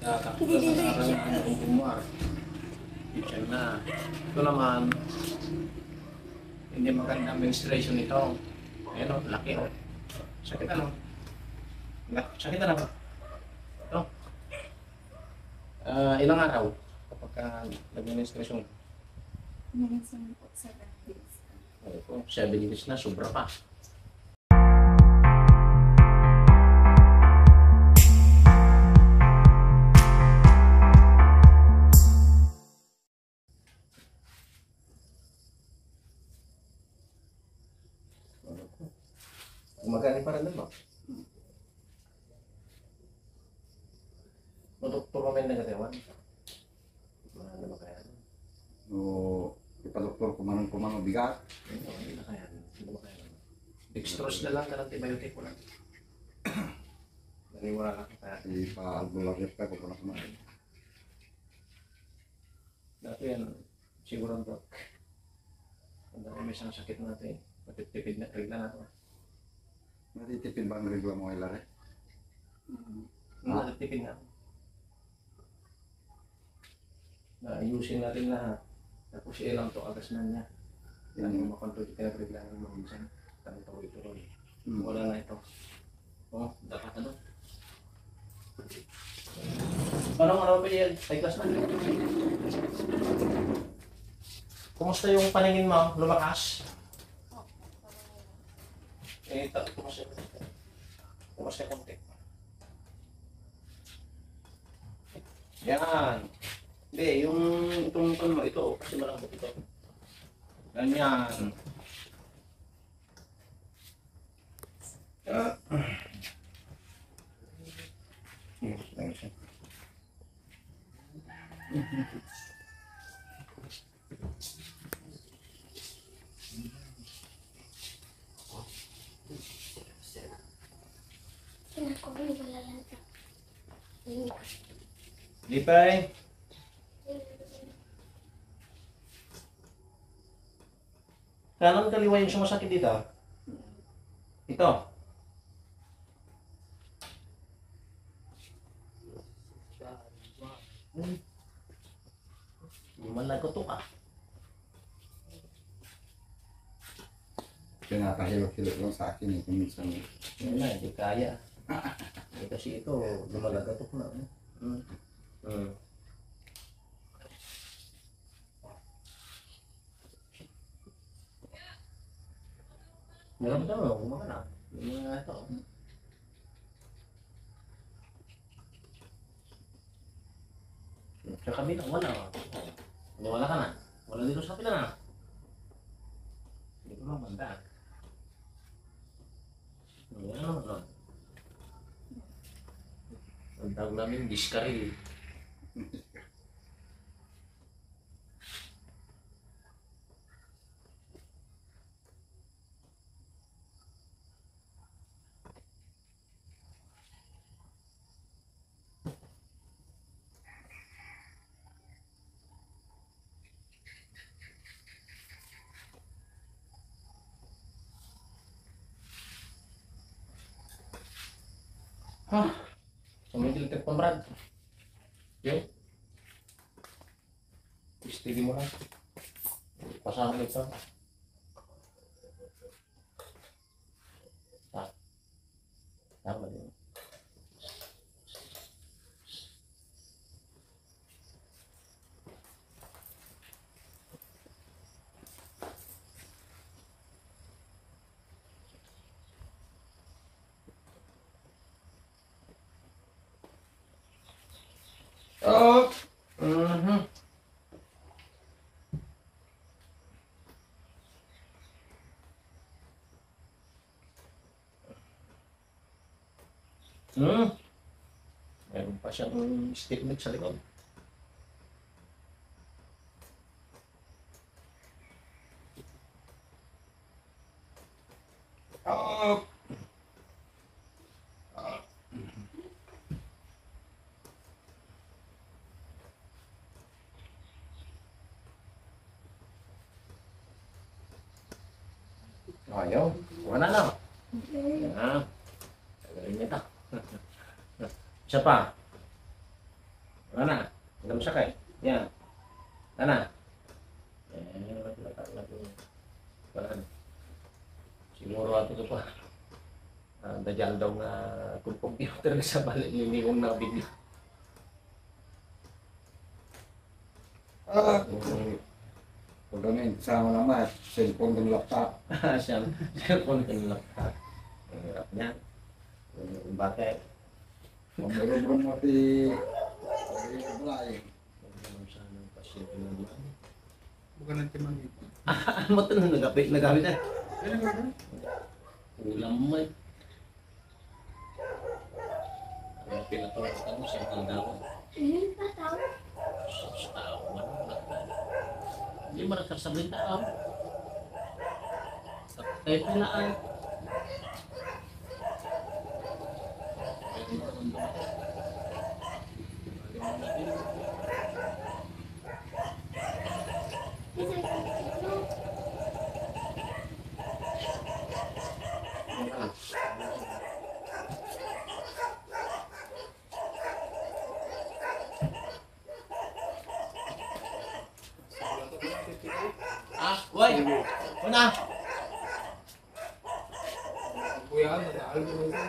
Tatakbo na araw ng kumar. Yan na. Ito naman, hindi maganda menstruation nito. Ayan o, laki o. Sakit na lang. Sakit na lang. Ito. Ilang araw kapag nag-menstruation? Minsan po 7 days. Ito, 7 days na, sobra pa. Gumagani pa rin naman. Doktor kami nagatiwan. Ano ba kaya? No, ipa-doktor kumanong bigat. Hindi na kaya. Hindi ba kaya? Dextrose na lang na antibiotic ko lang. Naniwala ka kaya. Ipa-albularyo ka kung wala kumain. Dati yan, siguro dok. Ang dami may isang sakit natin. Matitipid na regla na ito. Natitipid ba ang regla mo, Hilary? Matitipid na. Ayusin natin lahat. Tapos ilang to agas na niya. Yan yung makontrol yung pinagreglahan mo minsan. Tanong tuloy-tuloy. Wala na ito. Oh, dapat na doon. Parang ano pa yan? High class na. Kumusta yung paningin mo? Lumakas? Kumusta yung konti? Yan. Hindi, yung itong mo, ito, kasi malambot ito. Ganyan. Lipay. Kanan kaliwa yung sumasakit dito. Ito. Hindi man lang ko ka. Pinapahilok-hilok lang sa akin eh, kung minsan. Yan na, hindi kaya. Kasi ito, lumalagatok na. Meron ka mo, kumaka na. Yung mga ito. Sa kabila, wala. Wala ka na. Wala dito sa kabila na. Hindi ko mabanda. Yan naman nun. Ang tawag namin, diskaril. Sumigil ka pamrad. Yun. Istili mo lang. Pasang ito. Tama din. Oh. Meron pa siyang statement sa likod. Oh. Ayaw. Wala na. Yan. Tagaling nito. Isa pa. Mana? Hindi mo sakay. Yan. Tana. Parang siguro ato ito pa. Dajal daw nga kung computer sa balik hindi kong nabigla. Kung ganun, kasama naman, cellphone ng laptop. Siya, cellphone ka lang. Ang hirap niya. Bakit? Mamarunong mo si... Ay, Sana ang pasyente na doon. Bukan ng timang ito. Ano mo ito na nagapit na? Ulam mo eh. Ang pinatawag mo siya ang daw. Ayun pa tao. Sa tao man. Hindi mo nagkasabi tao. Kahit pilaan. Woy! Una! Kuya, nag-aaral mo ito.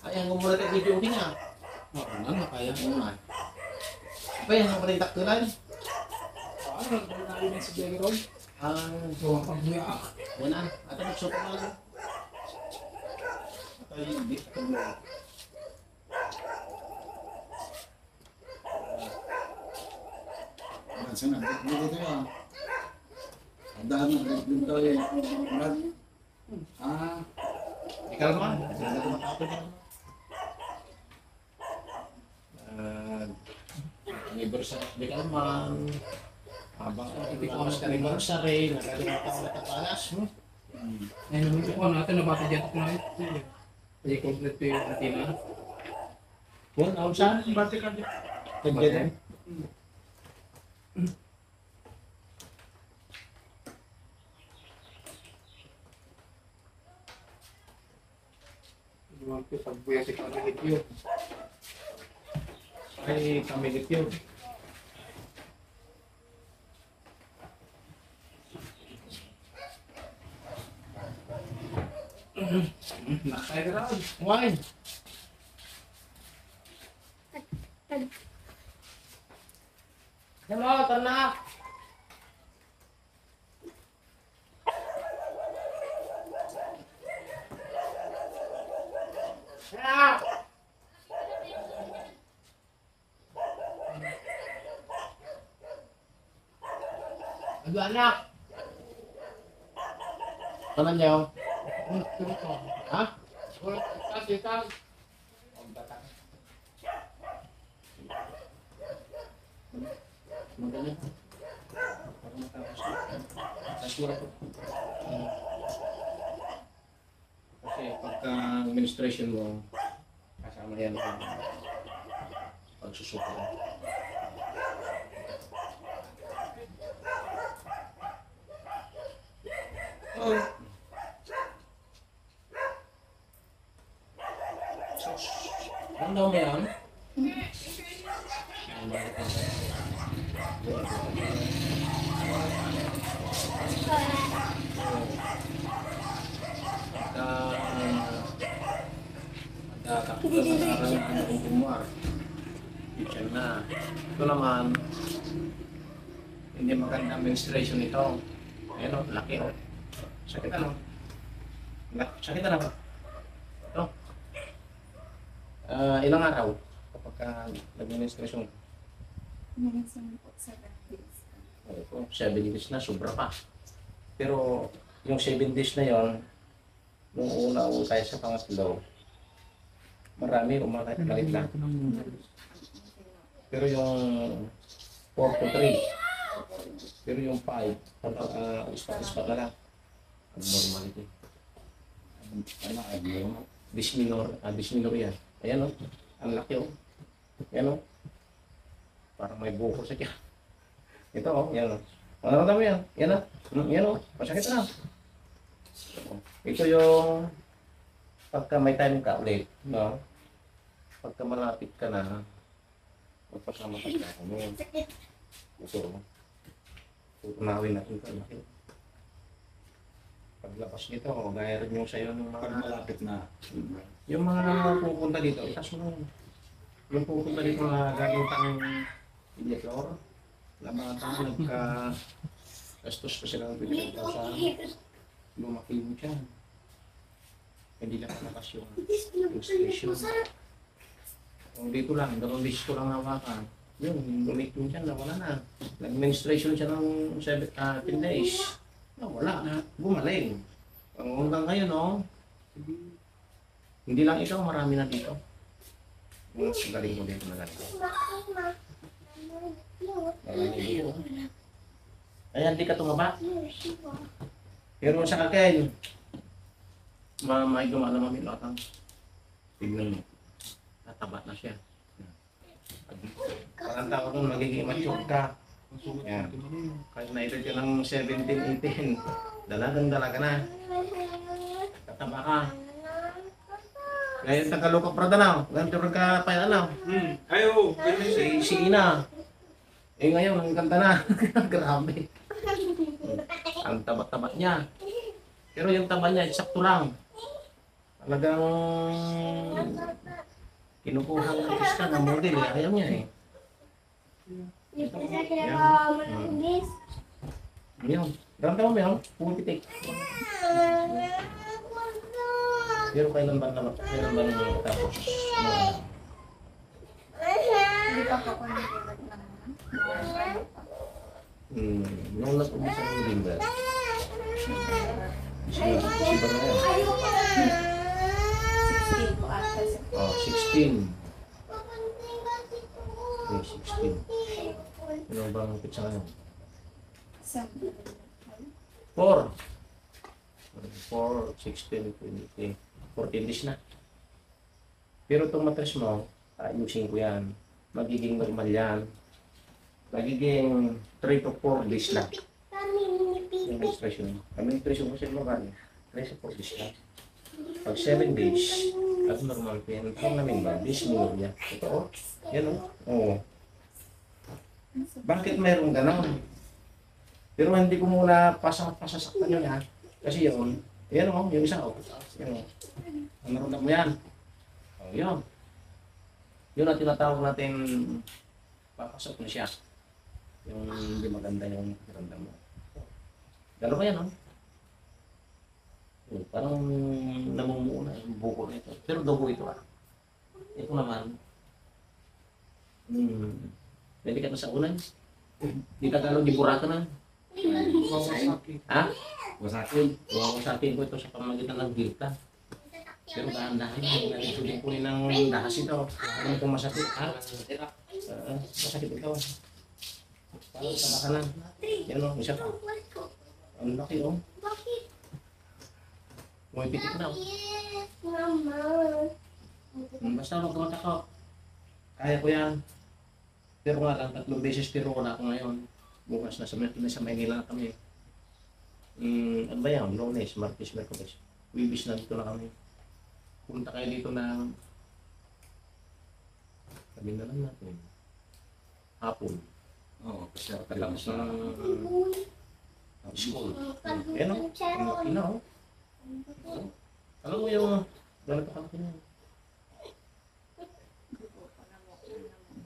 Ay, ang umura ka video okay nga. Ano na kaya? Una. Apa yang ang paling taktulan? Paano nag-aaral mo sa Jaggerog? Buwan pang kuya. Una. Atau magsok ka lang. Atau hindi ka mo. sana, dito yun. Ang dami dito eh. Ikaw naman. Hindi ko matapos. Anniversary. Hindi ka naman. Habang anniversary, nagkalimutan ko na kapalas. Ay, nandito ko natin, nabati dyan ito na ito. Ay, complete yung antina. Kung ako saan? Bati ka dyan. Kagyan. Iwan ko, pagbuya si Kamilit yun. Ay, kamilit yun. Nakay ka raw. Why? Hello, tanak! Anak! Aduh, anak! Tanan niyo? Ha? Wala kasi ka. Maganda. Para matapos na. Tasura po. Kasi pagka administration mo, kasama yan ang pagsusuko. Oh. Ano daw mo yan? Na. Ito naman, hindi maganda administration ito. Ayan o, laki o. Sakit ano? Sakit ano ba? Ito. Ilang araw kapag administration? Minsan po 7 days. Ito, 7 days na, sobra pa. Pero yung 7 days na yon, nung una o kaya sa pangatlo, marami umakit na. Pero yung 4 to 3, pero yung 5, ispat na lang. Abnormality. ano, ano, Dysminor yan. Ayan o, ang laki o. Ayan o. Parang may buko sa kya. Ito o, yan o. Ano mo yan? Yan o. Yan o, masakit na. Ito yung pagka may time ka ulit, no? Pagka malapit ka na, magpasama ka sa akin. Ito. Tutunawin natin ito. Paglabas nito, gaya rin yung sa'yo ng Pag mga... malapit na. Yung mga pupunta dito, itas mo. Yung pupunta dito na gagawin kang idiator, lamata, gastos pa sila ng 20,000. Lumaki mo dyan. Hindi lang malakas yung station. Kung dito lang, 2 beses ko lang hawakan. Yun, lumit mo dyan, nawala na. Nag-menstruation siya ng 10 days. Wala na, gumaling. Hanggang ngayon, no? Hindi lang ikaw, marami na dito. Ang galing mo dito na ganito. Marami dito. Kaya hindi ka tumaba. Pero sa akin, may gumala mamilatang. Tignan mo. Tataba na siya. Parang tao doon, magiging mature ka. Yan. Kahit na-edad ka ng 17, 18, dalagang-dalaga na. Tataba ka. Ngayon, Tagalog Prada na. Ngayon, turun ka pa yan, ano? Ayo, Si Ina. Eh ngayon, ang ganda na. Grabe. Ang taba-taba niya. Pero yung taba niya, eksakto lang. Talagang kinukuha ng artista ng model. Ayaw niya eh. Yun. Ramdaman mo yun? Pumipitik. Pero kailan ba nyo matapos? Hindi pa po ako nag-iwag naman. Nung nag-umisa ng November. Siba na yan. 16 po ata. Oh, 16. Okay, 16. Ano bang pizza ngayon? 4. 4, 16, 20, 14 days na. Pero itong matres mo, ayusin ko yan. Magiging normal yan. Magiging 3 to 4 days lang. Yung menstruation. Ang menstruation kasi normal. 3 to 4 days lang. Pag 7 days, at normal pa yan. Ito namin ba? Dysmenorrhea. Ito o. Yan o. Oo. Bakit mayroong ganon? Pero hindi ko muna pasasaktan yun ha. Kasi yun, yan o, yung isa o. Yan o. Ang naramdam mo yan. O, yun. Yun ang tinatawag natin, papasok na siya. Yung hindi maganda yung naramdam mo. Dalawa yan o. Parang namumuo na yung buko nito. Pero dugo ito ah. Ito naman. Pwede ka na sa unan. Di Tagalog, di burata na. Ha? Wasakin. Wawasakin ko ito sa pamagitan ng gilta. Pero dahan-dahan yun. Natin kunin ng dahas ito. Ano kung masakit? Ha? Masakit ito. Parang taba ka na. Yan o, isa pa. Ang laki o. Pumipitik na o. Basta huwag ka matakot. Kaya ko yan. Pero nga lang, 3 beses tiro ko na ako ngayon. Bukas na sa Maynila na kami. Ano ba yan? Lunes, Martes, Merkules. Wibis na dito na kami. Punta kayo dito na kami na lang natin. Hapon. Oo, kasi Tapos tapos na. ng school. Yan o. Ang laki na o. Alam mo yung ganito kalaki na.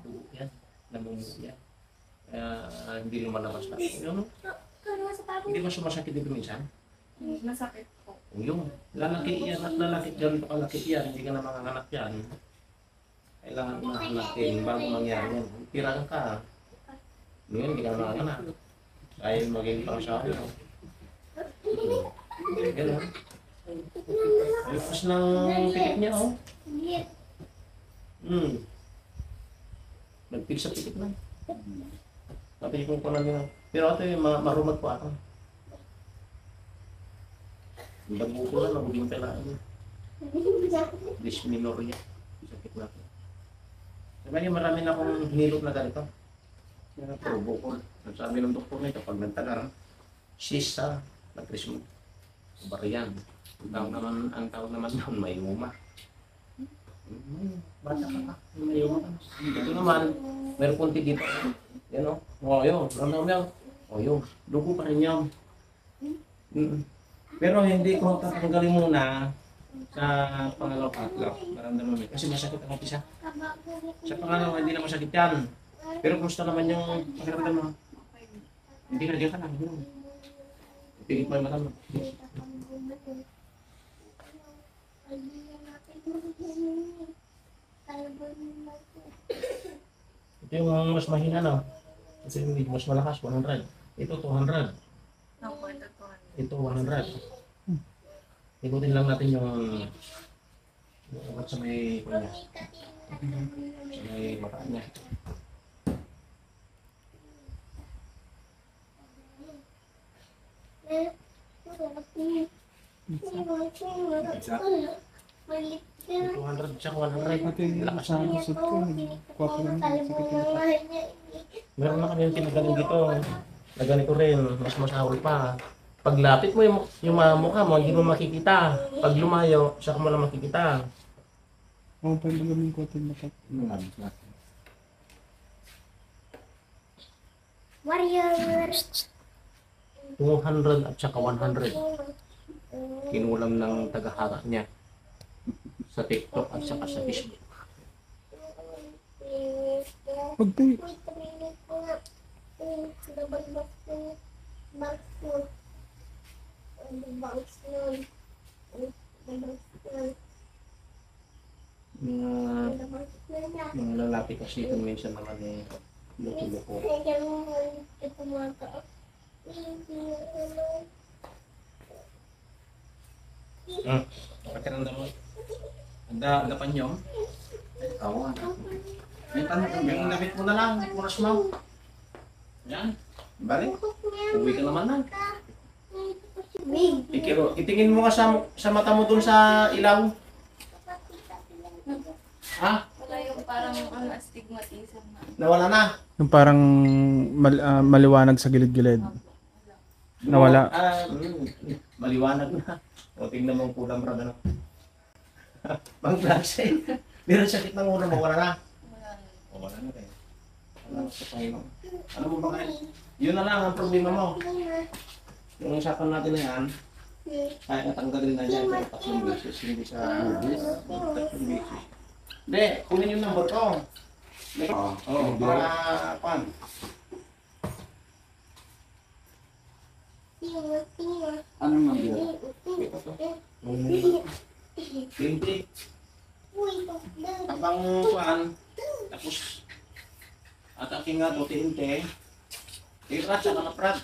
Dugo yan. Namumuo yan. Kaya hindi lumalabas na. Yun o. Hindi ba sumasakit dito minsan? Masakit po. Yung lalaki yan at lalaki ganito kalaki yan. Hindi ka na manganganak yan. Kailangan mahanakin bago mangyari yan. Pirang ka. Ngayon hindi ka na manganganak. Dahil maging pang-sabi mo. Yan o. Lakas ng pikit niya o. Nagpil sa pikit na. Napili ko pa namin. Pero ito yung marumag po ako. Ang damo ko na, nabuging pelaan. Dysmenorrhea. Sakit na ako. Sabi niya marami na akong hinilot na ganito. Pero bukol. Sabi ng doktor nito, pag nagtagal, cyst sa nagtris mo. Bariyan. Ang tawag naman doon, mayuma. Bata ka pa, mayuma ka. Ito naman, meron konti dito. Yan o. O, yun. Ramdam yan. O, yun. Dugo pa rin yan. Pero hindi ko tatanggalin muna sa pangalaw patlaw. Maramdaman mo. Kasi masakit ang umpisa. Sa pangalaw, hindi na masakit yan. Pero kumusta naman yung pakiramdam mo? Hindi na, diyan ka lang. Pigit mo yung mata mo. Ito yung mas mahina na. Kasi yung mas malakas, 100. Ito 200. Ako, ito to. Ito 100. Ikutin lang natin yung ugat sa may kanya. Sa may mata niya. Isa. 200 siya, 100. Pati Lakas sa na. kusot ko, nagkwapo lang sakit yung mata. Meron na kami yung pinagaling dito. Na ganito rin, mas masahol pa. Paglapit mo yung mga mukha mo, hindi mo makikita. Pag lumayo, siya mo lang makikita. Oo, pa yung magamin ko yung mata. Warrior! 200 at saka 100. Kinulam ng tagahara niya sa TikTok at saka sa Facebook. Huwag tayo. Mga lalaki kasi ito minsan naman eh, luto-luto. Pakiramdam mo. Ang dapan nyo. Tawa. May tanong, yung lapit mo na lang, oras mo. Yan. Balik. Uwi ka naman na. Itingin mo nga sa mata mo dun sa ilaw. Ha? Wala yung parang astigmatism na. Nawala na. Yung parang maliwanag sa gilid-gilid. Nawala. Maliwanag na. O, tingnan mo ang kulang brad, ano? Bang klase. Meron sakit ng ulo mo, wala na. O, wala na rin. Wala na sa Panginoon. Ano mo ba kayo? Yun na lang ang problema mo. Yung usapan natin na yan, kaya natanggalin na niya ito 3 beses, hindi sa 3 beses. Hindi, kunin yung number ko. Oo, para pan. Ano number? Ito to. 20. Abang pan, tapos at aking nga to, tinte. Irat sa mga prat.